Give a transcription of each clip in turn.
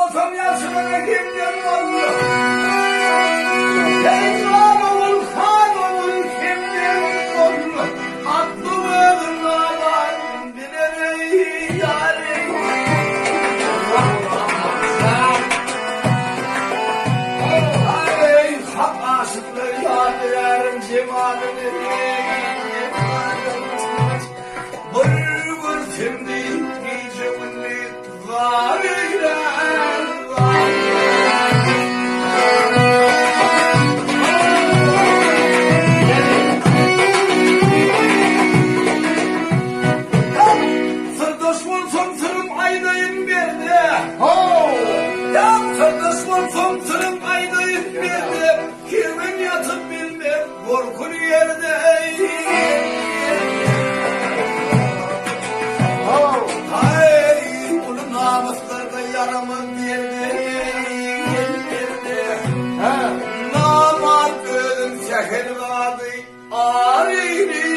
olsam yaşına kimden oldu? Ben kanımın kimden oldu? Aklımın var bilerek yarim. Ay hak aşıklı yarim cemalini. Şimdi gecemin varıyla sırdaş olsam sırım aynayım verdi. Ya sırdaş olsam sırım aynayım verdi. Kimin yatıp bilmem korkun yerde. Namuslarda yaramın yerine namat ölüm şehir vardı ağrıydı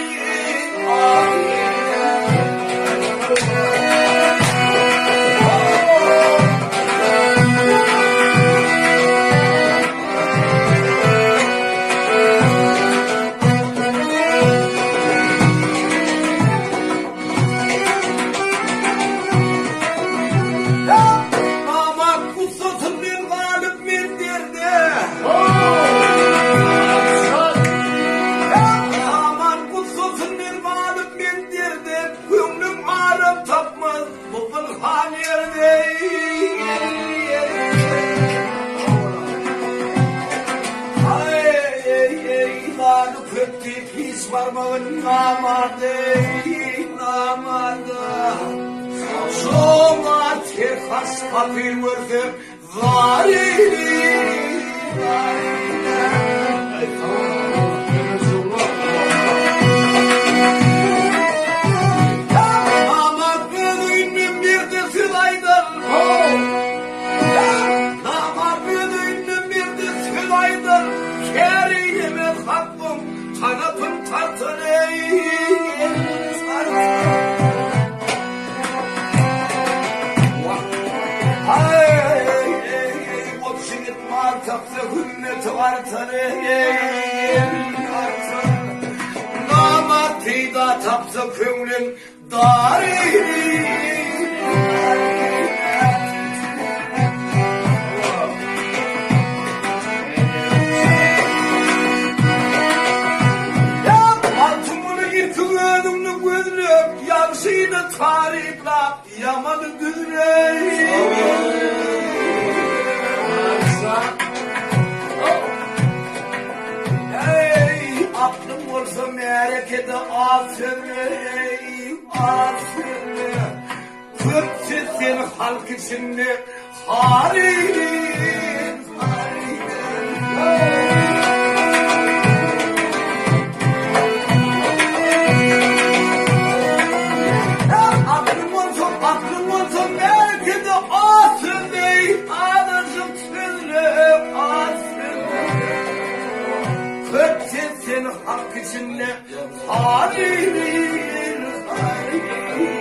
parmağın namadı, namadı. Somat ki has papir vurdu, varili, namat büyüdüğünün bir de sılaydır. Namat büyüdüğünün bir de sılaydır. Kerime hakkım, tarafım tartın ey o kişinin martapsa hünneti artar ey namati da tapsa kömrün dari Yansıyla tarifla yamanı güzreyi Ey aklım olsa merakede asır ey asır Kırksızsın halk içinde harin aklım olsa belki de asıl değil, anacım sözlü asıl. Kırk sesini hak içinde halilin halilin.